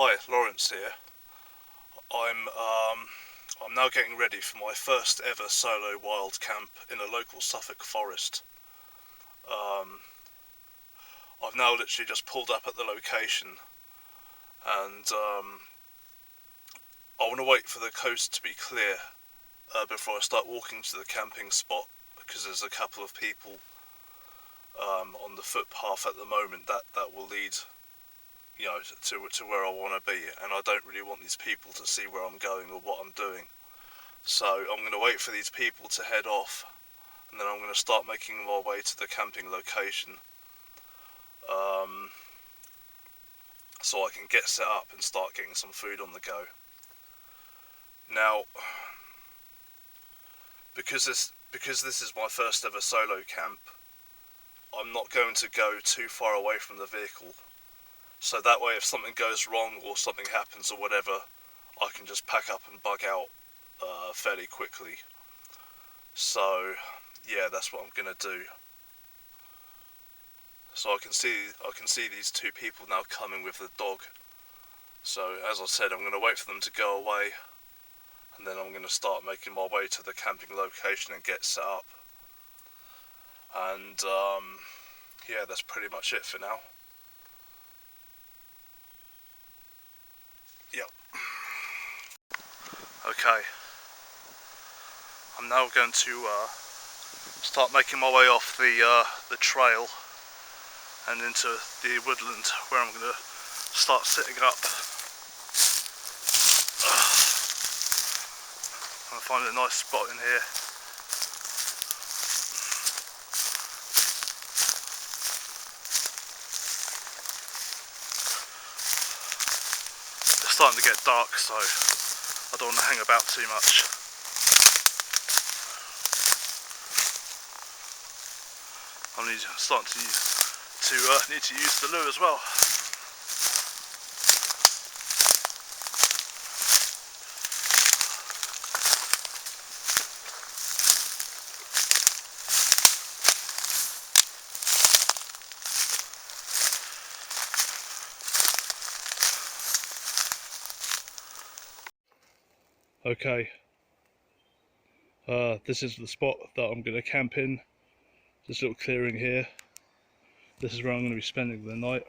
Hi, Lawrence here. I'm now getting ready for my first ever solo wild camp in a local Suffolk forest. Um, I've now literally just pulled up at the location, and I want to wait for the coast to be clear before I start walking to the camping spot, because there's a couple of people on the footpath at the moment that will lead, to where I want to be, and I don't really want these people to see where I'm going or what I'm doing. So I'm going to wait for these people to head off, and then I'm going to start making my way to the camping location, so I can get set up and start getting some food on the go. Now, because this is my first ever solo camp, I'm not going to go too far away from the vehicle, so that way if something goes wrong or something happens or whatever, I can just pack up and bug out fairly quickly. So yeah, that's what I'm gonna do. So I can see these two people now coming with the dog. So as I said, I'm gonna wait for them to go away, and then I'm gonna start making my way to the camping location and get set up. And yeah, that's pretty much it for now. Yep. Okay. I'm now going to start making my way off the trail and into the woodland, where I'm going to start setting up. I'll find a nice spot in here. It's starting to get dark, so I don't want to hang about too much. I'm starting to need to use the loo as well. Okay, this is the spot that I'm going to camp in, this little clearing here. This is where I'm going to be spending the night.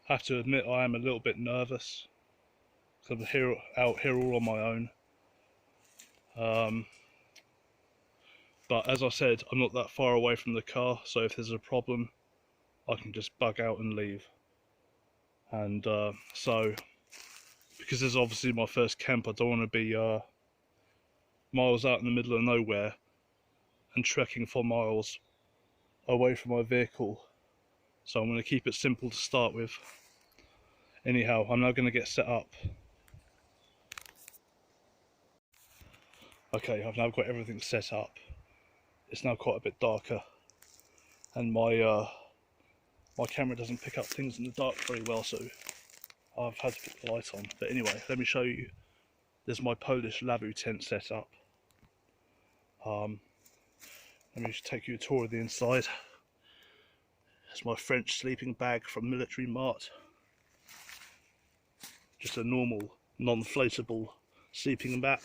I have to admit I am a little bit nervous, because I'm out here all on my own. But as I said, I'm not that far away from the car, so if there's a problem, I can just bug out and leave. And so, because this is obviously my first camp, I don't want to be miles out in the middle of nowhere and trekking for miles away from my vehicle. So I'm going to keep it simple to start with. Anyhow, I'm now going to get set up. Okay, I've now got everything set up. It's now quite a bit darker, and my camera doesn't pick up things in the dark very well, so I've had to put the light on. But anyway, let me show you. There's my Polish Lavvu tent set up. Let me just take you a tour of the inside. It's my French sleeping bag from Military Mart. Just a normal, non-floatable sleeping mat,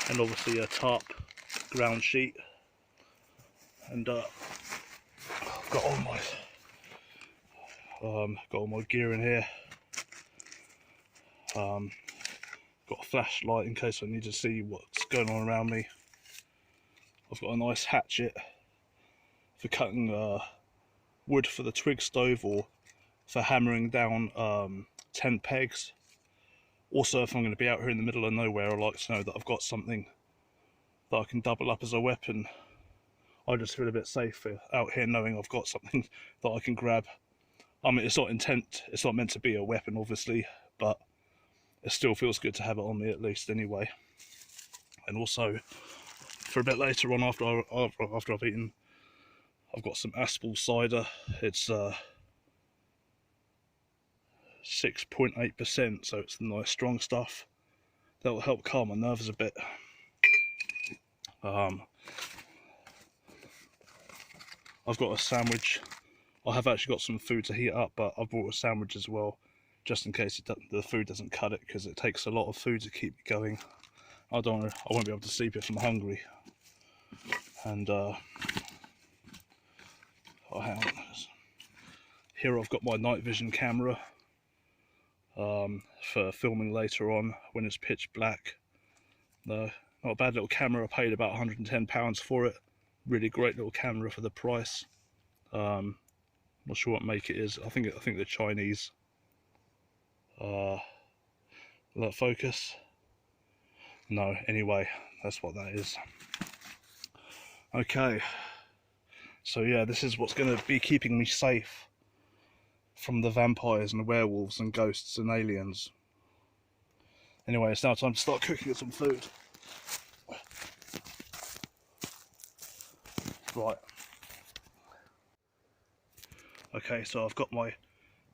and obviously a tarp ground sheet. And I've got all my gear in here. Got a flashlight in case I need to see what's going on around me. I've got a nice hatchet for cutting wood for the twig stove, or for hammering down tent pegs. Also, if I'm going to be out here in the middle of nowhere, I like to know that I've got something that I can double up as a weapon. I just feel a bit safer out here knowing I've got something that I can grab. I mean, it's not meant to be a weapon, obviously, but it still feels good to have it on me at least anyway. And also, for a bit later on, after I've eaten, I've got some Aspel cider. It's 6.8%, so it's nice strong stuff. That will help calm my nerves a bit. I've got a sandwich. I have actually got some food to heat up, but I've brought a sandwich as well, just in case the food doesn't cut it, because it takes a lot of food to keep me going. I won't be able to sleep if I'm hungry. And oh, hang on. Here I've got my night vision camera for filming later on when it's pitch black. Not a bad little camera. I paid about £110 for it. Really great little camera for the price. Not sure what make it is. I think they're Chinese. Will that focus? No. Anyway, that's what that is. Okay. So yeah, this is what's going to be keeping me safe from the vampires and the werewolves and ghosts and aliens. Anyway, it's now time to start cooking some food. Right. Okay, so I've got my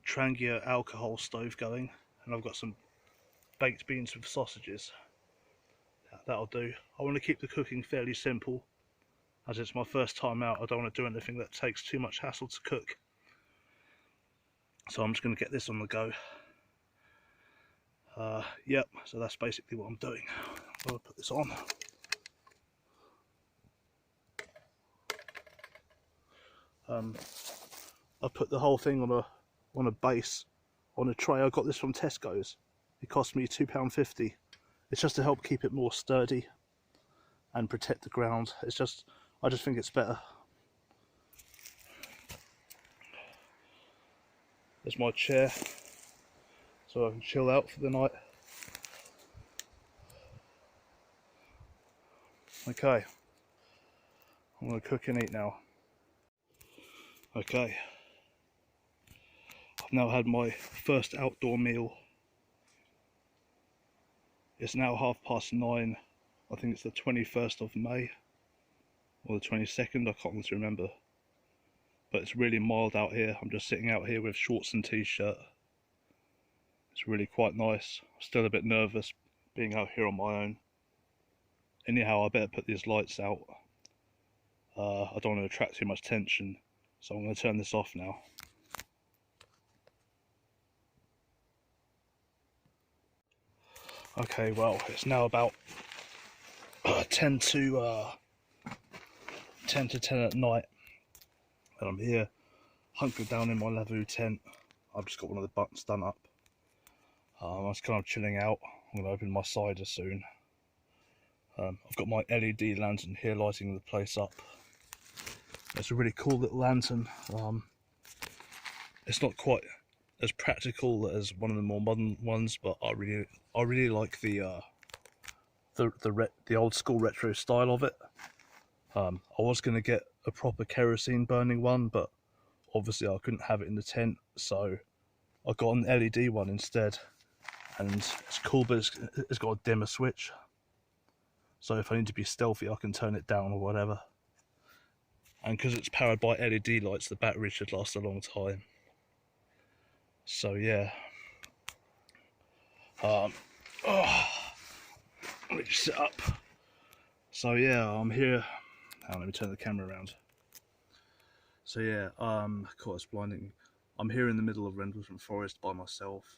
Trangia alcohol stove going, and I've got some baked beans with sausages. That'll do. I want to keep the cooking fairly simple, as it's my first time out. I don't want to do anything that takes too much hassle to cook. So I'm just going to get this on the go. Yep, so that's basically what I'm doing. I'll put this on. I put the whole thing on a base, on a tray. I got this from Tesco's. It cost me £2.50. It's just to help keep it more sturdy and protect the ground. I just think it's better. There's my chair, so I can chill out for the night. Okay, I'm going to cook and eat now. Okay, I've now had my first outdoor meal. It's now 9:30. I think it's the 21st of May, or the 22nd, I can't remember. But it's really mild out here. I'm just sitting out here with shorts and t-shirt. It's really quite nice. I'm still a bit nervous being out here on my own. Anyhow, I better put these lights out. I don't want to attract too much attention, so I'm going to turn this off now. Okay, well, it's now about 10 to 10 at night, and I'm here hunkered down in my Lavvu tent. I've just got one of the buttons done up. I'm just kind of chilling out. I'm going to open my cider soon. I've got my LED lantern here lighting the place up. It's a really cool little lantern. It's not quite as practical as one of the more modern ones, but I really like the old school retro style of it. I was going to get a proper kerosene burning one, but obviously I couldn't have it in the tent, so I got an LED one instead. And it's cool, but it's got a dimmer switch, so if I need to be stealthy I can turn it down or whatever. And because it's powered by LED lights, the battery should last a long time. So yeah, let me just sit up. So yeah, I'm here. Let me turn the camera around. So yeah, God, it's blinding. I'm here in the middle of Rendlesham Forest by myself.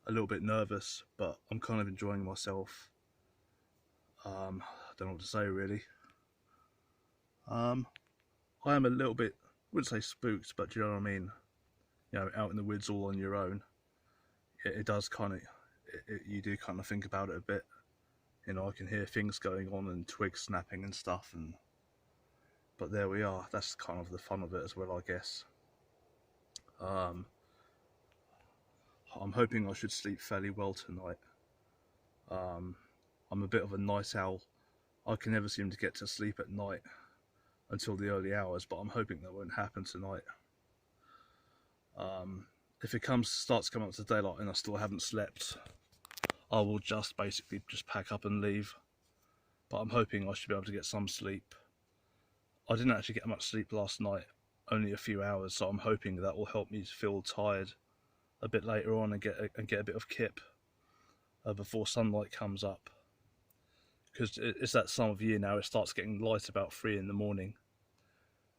A little bit nervous, but I'm kind of enjoying myself. I don't know what to say really. I am a little bit, I wouldn't say spooked, but do you know what I mean? You know, out in the woods all on your own. It does kind of, you do kind of think about it a bit. You know, I can hear things going on and twigs snapping and stuff, but there we are. That's kind of the fun of it as well, I guess. I'm hoping I should sleep fairly well tonight. I'm a bit of a night owl. I can never seem to get to sleep at night until the early hours, but I'm hoping that won't happen tonight. If it starts coming up to daylight and I still haven't slept, I will basically just pack up and leave. But I'm hoping I should be able to get some sleep. I didn't actually get much sleep last night, only a few hours, so I'm hoping that will help me feel tired a bit later on and get a bit of kip before sunlight comes up. Because it's that time of year now, it starts getting light about 3 in the morning,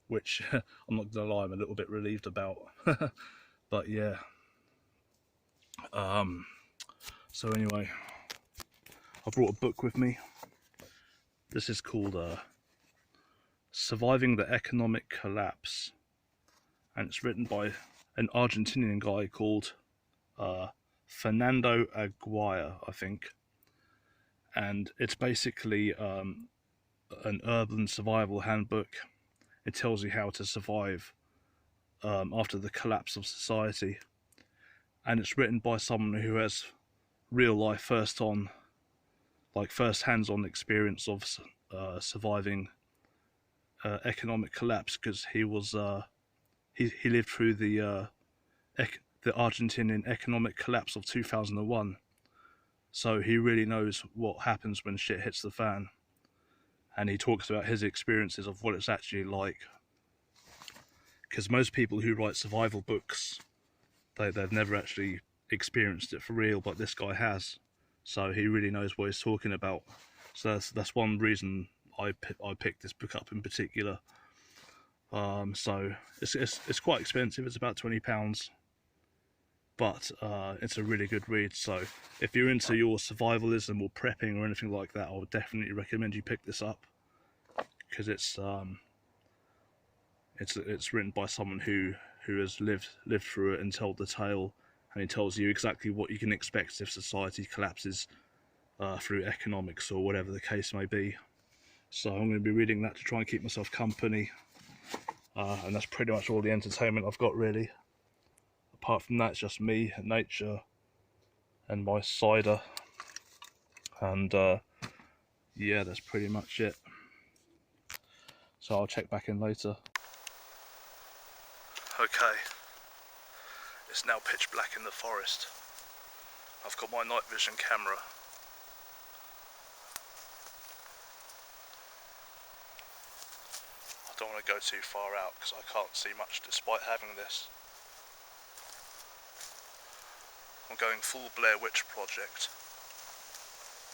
which I'm not gonna lie, I'm a little bit relieved about. But yeah, so anyway, I brought a book with me. This is called Surviving the Economic Collapse, and it's written by an Argentinian guy called Fernando Aguirre, I think. And it's basically an urban survival handbook. It tells you how to survive after the collapse of society, and it's written by someone who has real life first hands-on experience of surviving economic collapse, because he lived through the Argentinian economic collapse of 2001. So he really knows what happens when shit hits the fan, and he talks about his experiences of what it's actually like. Because most people who write survival books, they've never actually experienced it for real, but this guy has. So he really knows what he's talking about. So that's one reason I picked this book up in particular. So it's quite expensive. It's about £20, but it's a really good read. So if you're into your survivalism or prepping or anything like that, I would definitely recommend you pick this up, because it's written by someone who has lived through it and told the tale, and he tells you exactly what you can expect if society collapses through economics or whatever the case may be. So I'm going to be reading that to try and keep myself company, and that's pretty much all the entertainment I've got really. Apart from that, it's just me, nature, and my cider, and yeah, that's pretty much it. So I'll check back in later. Okay, it's now pitch black in the forest. I've got my night vision camera. I don't want to go too far out because I can't see much despite having this. I'm going full Blair Witch Project.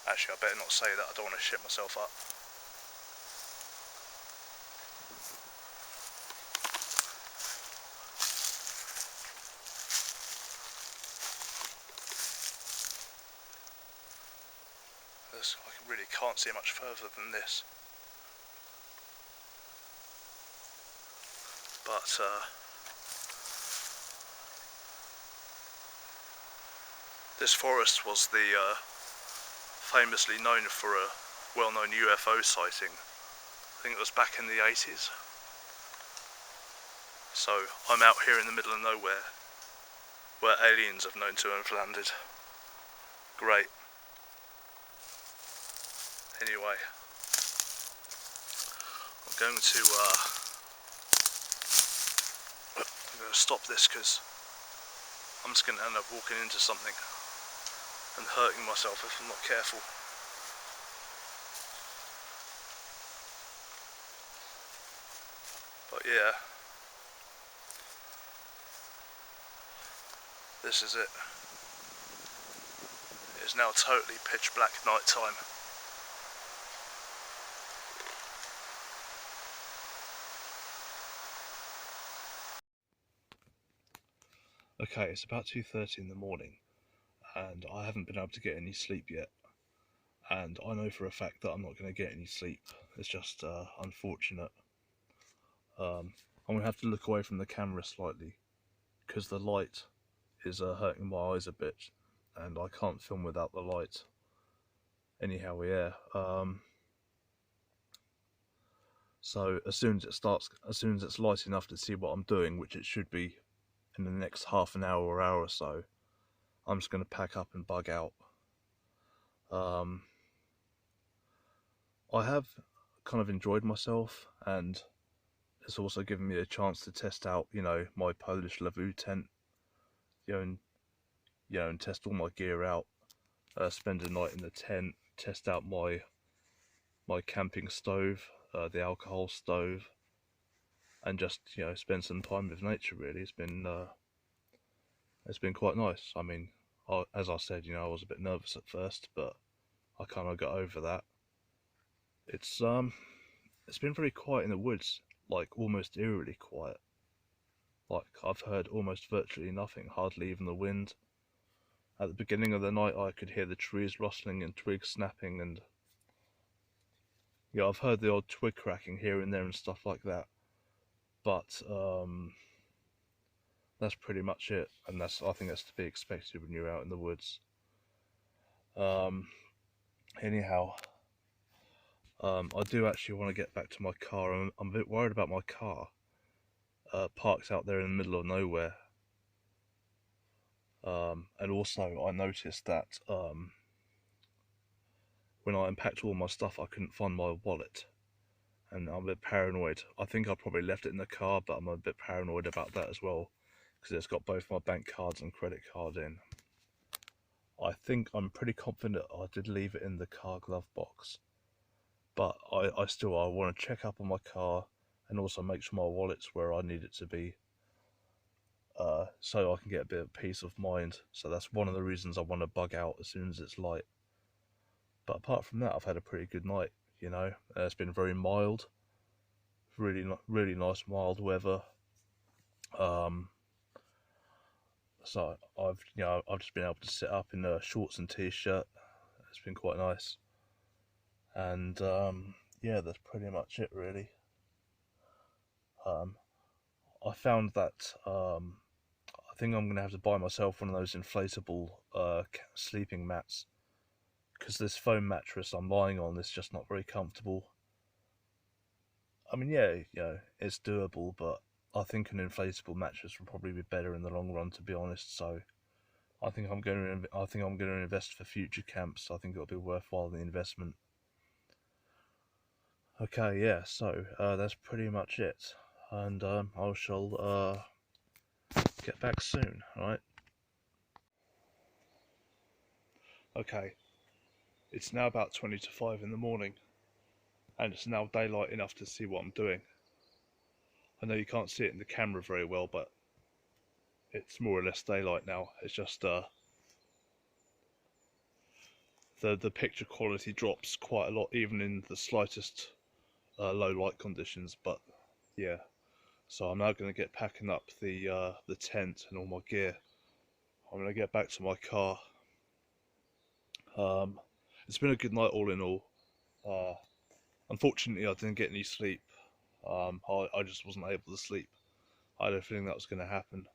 Actually, I better not say that, I don't want to shit myself up. I really can't see much further than this. But this forest was famously known for a well-known UFO sighting. I think it was back in the 80s. So I'm out here in the middle of nowhere, where aliens have known to have landed. Great. Anyway, I'm going to stop this because I'm just going to end up walking into something and hurting myself if I'm not careful. But yeah, this is it. It is now totally pitch black night time. Okay, it's about 2:30 in the morning, and I haven't been able to get any sleep yet. And I know for a fact that I'm not going to get any sleep. It's just unfortunate. I'm going to have to look away from the camera slightly, because the light is hurting my eyes a bit, and I can't film without the light. Anyhow, yeah. So as soon as it's light enough to see what I'm doing, which it should be in the next half an hour or hour or so, I'm just going to pack up and bug out. I have kind of enjoyed myself, and it's also given me a chance to test out, my Polish Lavvu tent, and test all my gear out, spend a night in the tent, test out my camping stove, the alcohol stove, and just spend some time with nature. Really, it's been quite nice. I mean, as I said, I was a bit nervous at first, but I kind of got over that. It's been very quiet in the woods, like almost eerily quiet. Like, I've heard almost virtually nothing, hardly even the wind. At the beginning of the night I could hear the trees rustling and twigs snapping, and yeah, I've heard the odd twig cracking here and there and stuff like that. But that's pretty much it, and I think that's to be expected when you're out in the woods. Um, anyhow, I do actually want to get back to my car. I'm a bit worried about my car, parked out there in the middle of nowhere. And also I noticed that when I unpacked all my stuff I couldn't find my wallet, and I'm a bit paranoid. I think I probably left it in the car, but I'm a bit paranoid about that as well, because it's got both my bank cards and credit card in. I think I'm pretty confident I did leave it in the car glove box, but I want to check up on my car and also make sure my wallet's where I need it to be, so I can get a bit of peace of mind. So that's one of the reasons I want to bug out as soon as it's light. But apart from that, I've had a pretty good night, you know. It's been very mild, really nice mild weather. So I've just been able to sit up in shorts and t-shirt. It's been quite nice. And yeah, that's pretty much it really. I found that I think I'm gonna have to buy myself one of those inflatable sleeping mats, because this foam mattress I'm lying on is just not very comfortable. I mean, yeah, it's doable, but I think an inflatable mattress will probably be better in the long run, to be honest. So I think I'm going to invest for future camps. I think it'll be worthwhile, the investment. Okay, yeah. So that's pretty much it, and I shall get back soon. All right. Okay. It's now about 20 to 5 in the morning, and it's now daylight enough to see what I'm doing. I know you can't see it in the camera very well, but it's more or less daylight now. It's just the picture quality drops quite a lot, even in the slightest low light conditions. But yeah, so I'm now going to get packing up the tent and all my gear. I'm going to get back to my car. It's been a good night all in all. Unfortunately, I didn't get any sleep. I just wasn't able to sleep. I had a feeling that was going to happen,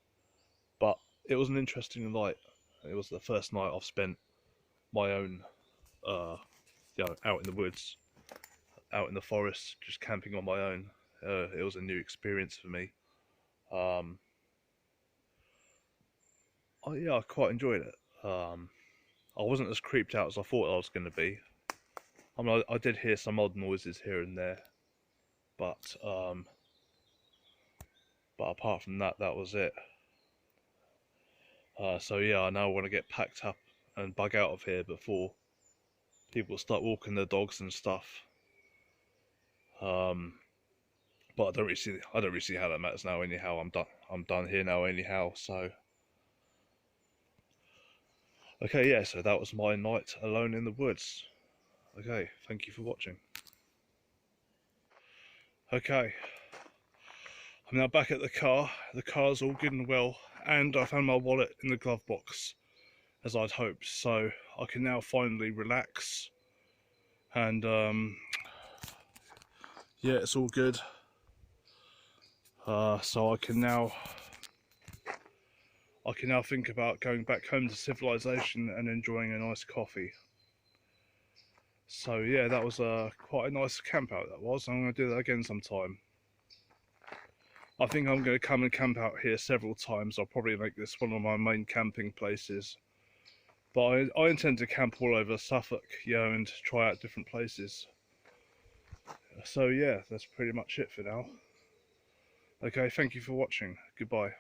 but it was an interesting night. It was the first night I've spent my own, out in the woods, out in the forest, just camping on my own. It was a new experience for me. I quite enjoyed it. I wasn't as creeped out as I thought I was going to be. I mean, I did hear some odd noises here and there, but apart from that, that was it. So yeah, I now want to get packed up and bug out of here before people start walking their dogs and stuff. But I don't really see how that matters now. Anyhow, I'm done here now. Anyhow, so okay, yeah. So that was my night alone in the woods. Okay, thank you for watching. Okay, I'm now back at the car. The car's all good and well, and I found my wallet in the glove box, as I'd hoped. So I can now finally relax, and yeah, it's all good. So I can now think about going back home to civilization and enjoying a nice coffee. So yeah, that was quite a nice camp out, that was. I'm going to do that again sometime. I think I'm going to come and camp out here several times. I'll probably make this one of my main camping places. But I intend to camp all over Suffolk, and try out different places. So yeah, that's pretty much it for now. Okay, thank you for watching. Goodbye.